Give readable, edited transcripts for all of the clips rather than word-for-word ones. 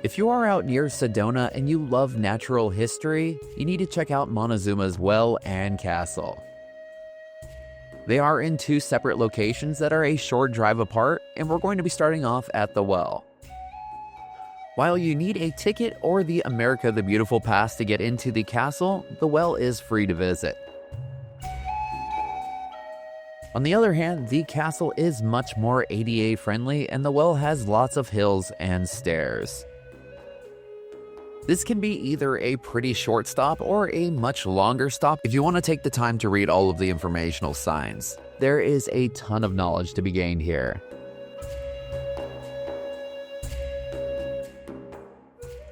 If you are out near Sedona and you love natural history, you need to check out Montezuma's Well and Castle. They are in two separate locations that are a short drive apart, and we're going to be starting off at the well. While you need a ticket or the America the Beautiful pass to get into the castle, the well is free to visit. On the other hand, the castle is much more ADA friendly and the well has lots of hills and stairs. This can be either a pretty short stop or a much longer stop if you want to take the time to read all of the informational signs. There is a ton of knowledge to be gained here.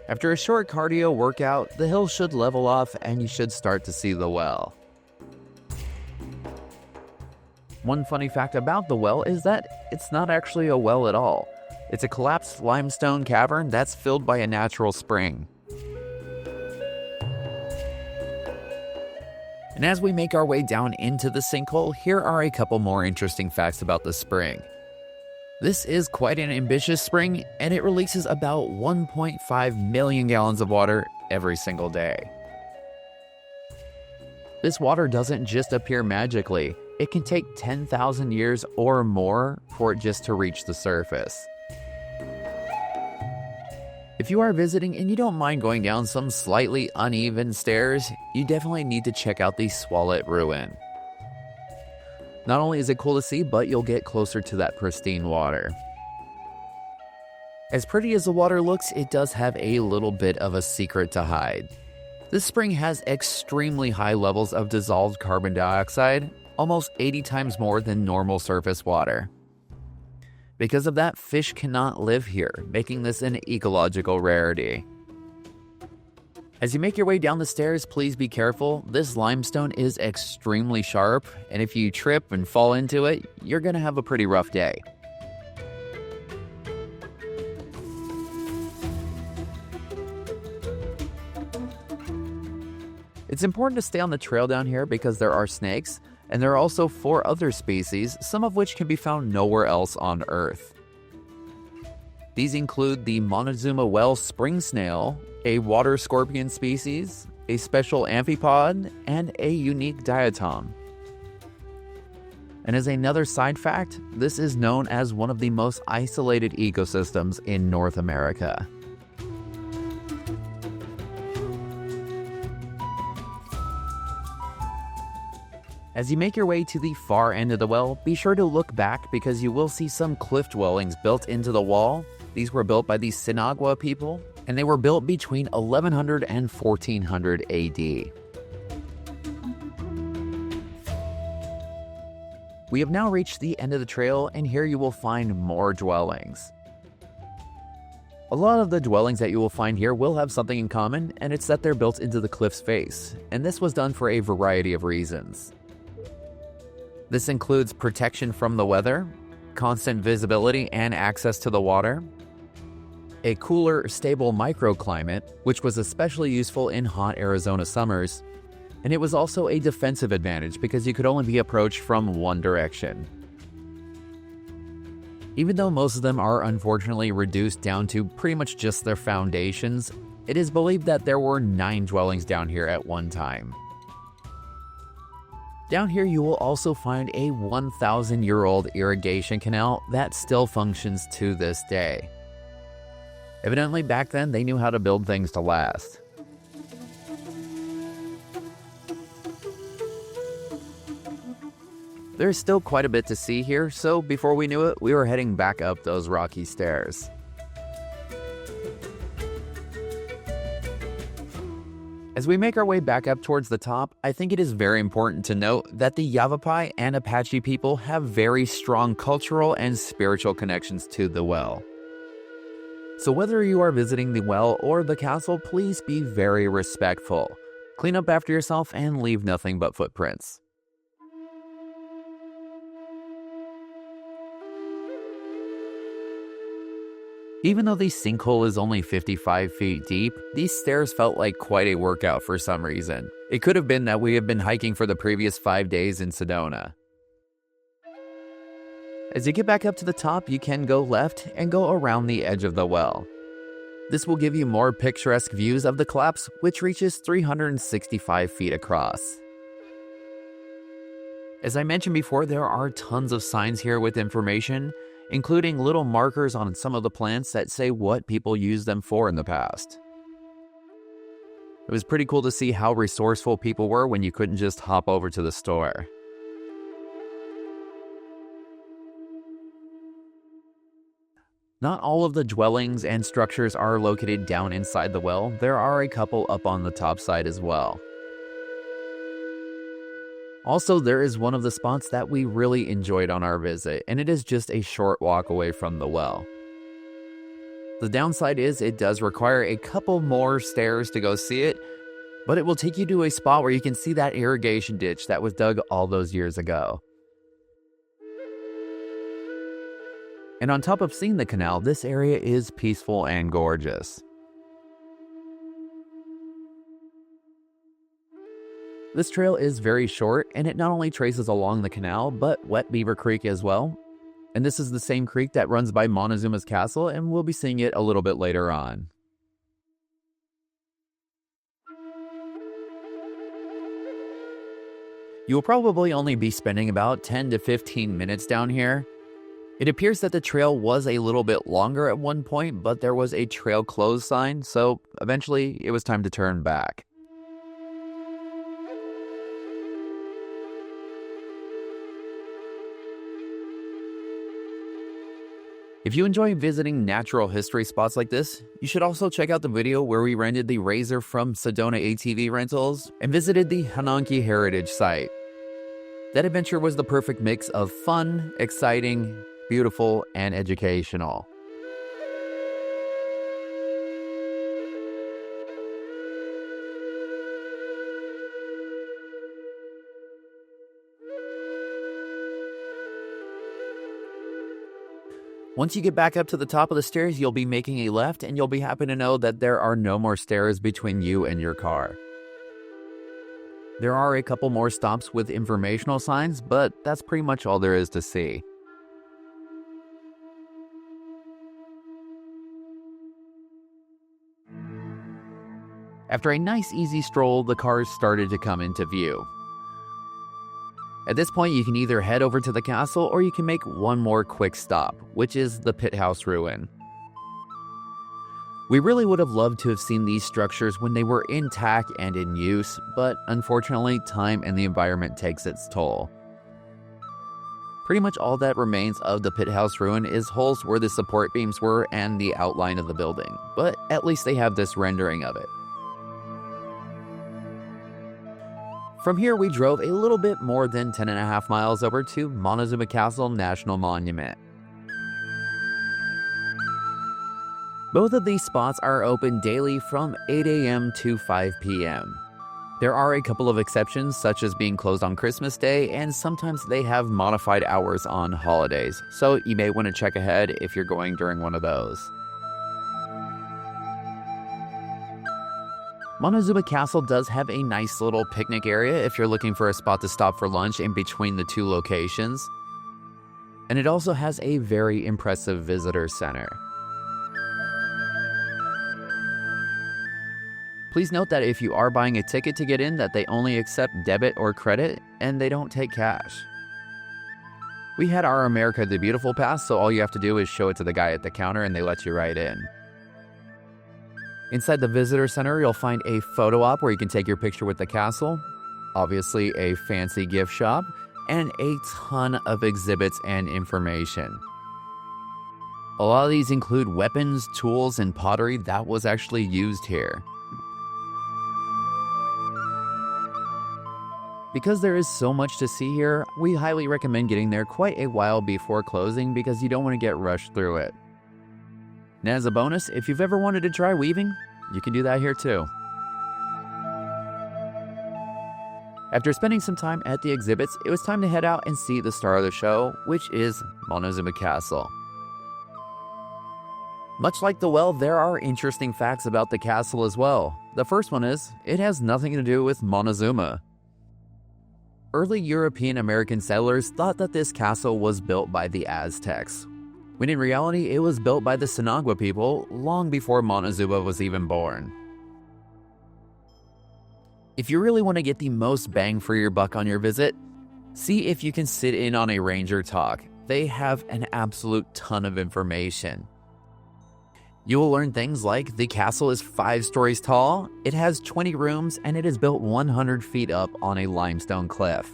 After a short cardio workout, the hill should level off and you should start to see the well. One funny fact about the well is that it's not actually a well at all. It's a collapsed limestone cavern that's filled by a natural spring. And as we make our way down into the sinkhole, here are a couple more interesting facts about the spring. This is quite an ambitious spring, and it releases about 1.5 million gallons of water every single day. This water doesn't just appear magically. It can take 10,000 years or more for it just to reach the surface. If you are visiting and you don't mind going down some slightly uneven stairs, you definitely need to check out the Swallet Ruin. Not only is it cool to see, but you'll get closer to that pristine water. As pretty as the water looks, it does have a little bit of a secret to hide. This spring has extremely high levels of dissolved carbon dioxide, almost 80 times more than normal surface water. Because of that, fish cannot live here, making this an ecological rarity. As you make your way down the stairs, please be careful. This limestone is extremely sharp, and if you trip and fall into it, you're going to have a pretty rough day. It's important to stay on the trail down here because there are snakes, and there are also 4 other species, some of which can be found nowhere else on Earth. These include the Montezuma Well spring snail, a water scorpion species, a special amphipod, and a unique diatom. And as another side fact, this is known as one of the most isolated ecosystems in North America. As you make your way to the far end of the well, be sure to look back because you will see some cliff dwellings built into the wall. These were built by the Sinagua people, and they were built between 1100 and 1400 AD. We have now reached the end of the trail, and here you will find more dwellings. A lot of the dwellings that you will find here will have something in common, and it's that they're built into the cliff's face, and this was done for a variety of reasons. This includes protection from the weather, constant visibility and access to the water, a cooler, stable microclimate, which was especially useful in hot Arizona summers, and it was also a defensive advantage because you could only be approached from one direction. Even though most of them are unfortunately reduced down to pretty much just their foundations, it is believed that there were 9 dwellings down here at one time. Down here you will also find a 1,000-year-old irrigation canal that still functions to this day. Evidently back then they knew how to build things to last. There's still quite a bit to see here, so before we knew it, we were heading back up those rocky stairs. As we make our way back up towards the top, I think it is very important to note that the Yavapai and Apache people have very strong cultural and spiritual connections to the well. So whether you are visiting the well or the castle, please be very respectful. Clean up after yourself and leave nothing but footprints. Even though the sinkhole is only 55 feet deep, these stairs felt like quite a workout for some reason. It could have been that we have been hiking for the previous 5 days in Sedona. As you get back up to the top, you can go left and go around the edge of the well. This will give you more picturesque views of the collapse, which reaches 365 feet across. As I mentioned before, there are tons of signs here with information, including little markers on some of the plants that say what people used them for in the past. It was pretty cool to see how resourceful people were when you couldn't just hop over to the store. Not all of the dwellings and structures are located down inside the well. There are a couple up on the top side as well. Also, there is one of the spots that we really enjoyed on our visit, and it is just a short walk away from the well. The downside is it does require a couple more stairs to go see it, but it will take you to a spot where you can see that irrigation ditch that was dug all those years ago. And on top of seeing the canal, this area is peaceful and gorgeous. This trail is very short, and it not only traces along the canal, but 𝐷𝐿𝐵𝐵𝐵𝐵 Creek as well. And this is the same creek that runs by Montezuma's Castle, and we'll be seeing it a little bit later on. You will probably only be spending about 10 to 15 minutes down here. It appears that the trail was a little bit longer at one point, but there was a trail closed sign, so eventually it was time to turn back. If you enjoy visiting natural history spots like this, you should also check out the video where we rented the Razor from Sedona ATV Rentals and visited the 𝐊𝐿𝐿𝐿𝐿 Heritage Site. That adventure was the perfect mix of fun, exciting, beautiful, and educational. Once you get back up to the top of the stairs, you'll be making a left, and you'll be happy to know that there are no more stairs between you and your car. There are a couple more stops with informational signs, but that's pretty much all there is to see. After a nice easy stroll, the cars started to come into view. At this point, you can either head over to the castle or you can make one more quick stop, which is the pit house ruin. We really would have loved to have seen these structures when they were intact and in use, but unfortunately, time and the environment takes its toll. Pretty much all that remains of the pit house ruin is holes where the support beams were and the outline of the building, but at least they have this rendering of it. From here, we drove a little bit more than 10.5 miles over to Montezuma Castle National Monument. Both of these spots are open daily from 8 a.m. to 5 p.m. There are a couple of exceptions, such as being closed on Christmas Day, and sometimes they have modified hours on holidays, so you may want to check ahead if you're going during one of those. Montezuma Castle does have a nice little picnic area if you're looking for a spot to stop for lunch in between the two locations. And it also has a very impressive visitor center. Please note that if you are buying a ticket to get in, that they only accept debit or credit, and they don't take cash. We had our America the Beautiful pass, so all you have to do is show it to the guy at the counter and they let you right in. Inside the visitor center, you'll find a photo op where you can take your picture with the castle, obviously a fancy gift shop, and a ton of exhibits and information. A lot of these include weapons, tools, and pottery that was actually used here. Because there is so much to see here, we highly recommend getting there quite a while before closing because you don't want to get rushed through it. And as a bonus, if you've ever wanted to try weaving, you can do that here too. After spending some time at the exhibits, it was time to head out and see the star of the show, which is Montezuma Castle. Much like the well, there are interesting facts about the castle as well. The first one is, it has nothing to do with Montezuma. Early European American settlers thought that this castle was built by the Aztecs. when in reality it was built by the Sinagua people long before Montezuma was even born. If you really want to get the most bang for your buck on your visit, see if you can sit in on a ranger talk. They have an absolute ton of information. You will learn things like the castle is 5 stories tall, it has 20 rooms, and it is built 100 feet up on a limestone cliff.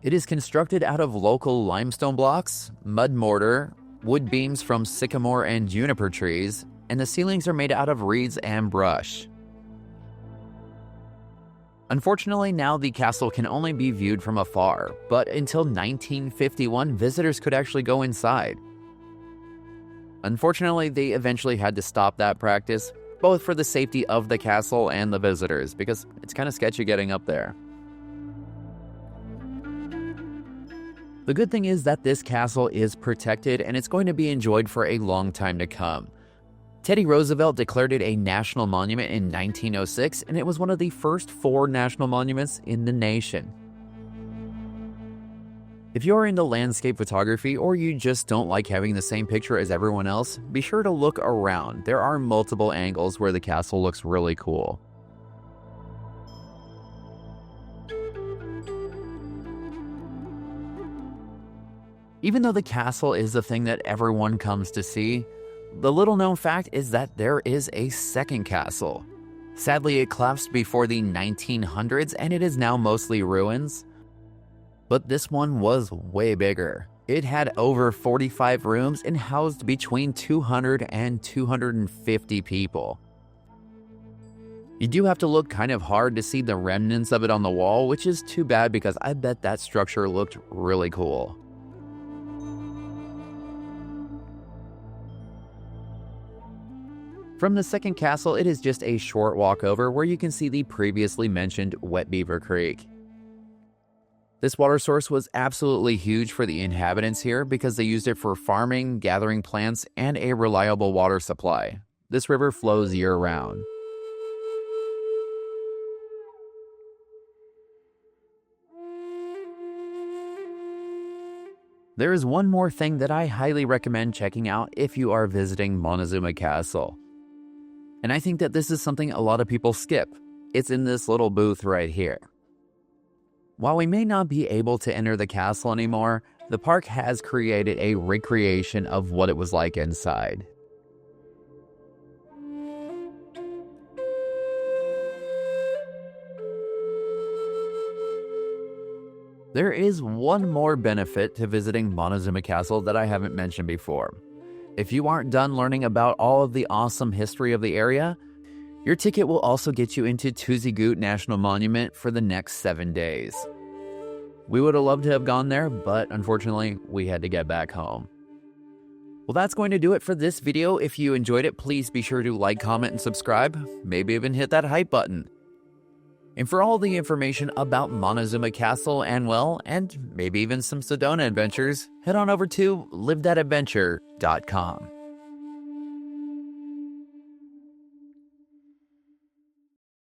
It is constructed out of local limestone blocks, mud mortar, wood beams from sycamore and juniper trees, and the ceilings are made out of reeds and brush. Unfortunately, now the castle can only be viewed from afar, but until 1951, visitors could actually go inside. Unfortunately, they eventually had to stop that practice, both for the safety of the castle and the visitors, because it's kind of sketchy getting up there. The good thing is that this castle is protected and it's going to be enjoyed for a long time to come. Teddy Roosevelt declared it a national monument in 1906, and it was one of the first 4 national monuments in the nation. If you're into landscape photography or you just don't like having the same picture as everyone else, be sure to look around. There are multiple angles where the castle looks really cool. Even though the castle is the thing that everyone comes to see, the little known fact is that there is a second castle. Sadly, it collapsed before the 1900s and it is now mostly ruins. But this one was way bigger. It had over 45 rooms and housed between 200 and 250 people. You do have to look kind of hard to see the remnants of it on the wall, which is too bad because I bet that structure looked really cool. From the second castle, it is just a short walk over where you can see the previously mentioned Wet Beaver Creek. This water source was absolutely huge for the inhabitants here because they used it for farming, gathering plants, and a reliable water supply. This river flows year-round. There is one more thing that I highly recommend checking out if you are visiting Montezuma Castle. And I think that this is something a lot of people skip. It's in this little booth right here. While we may not be able to enter the castle anymore, the park has created a recreation of what it was like inside. There is one more benefit to visiting Montezuma Castle that I haven't mentioned before. If you aren't done learning about all of the awesome history of the area, your ticket will also get you into 𝐊𝐶𝐷 National Monument for the next 7 days. We would have loved to have gone there, but unfortunately, we had to get back home. Well, that's going to do it for this video. If you enjoyed it, please be sure to like, comment, and subscribe. Maybe even hit that hype button. And for all the information about Montezuma Castle and well, and maybe even some Sedona adventures, head on over to 𝐿𝑖𝑣𝑒𝑇HADADVENTURE.com.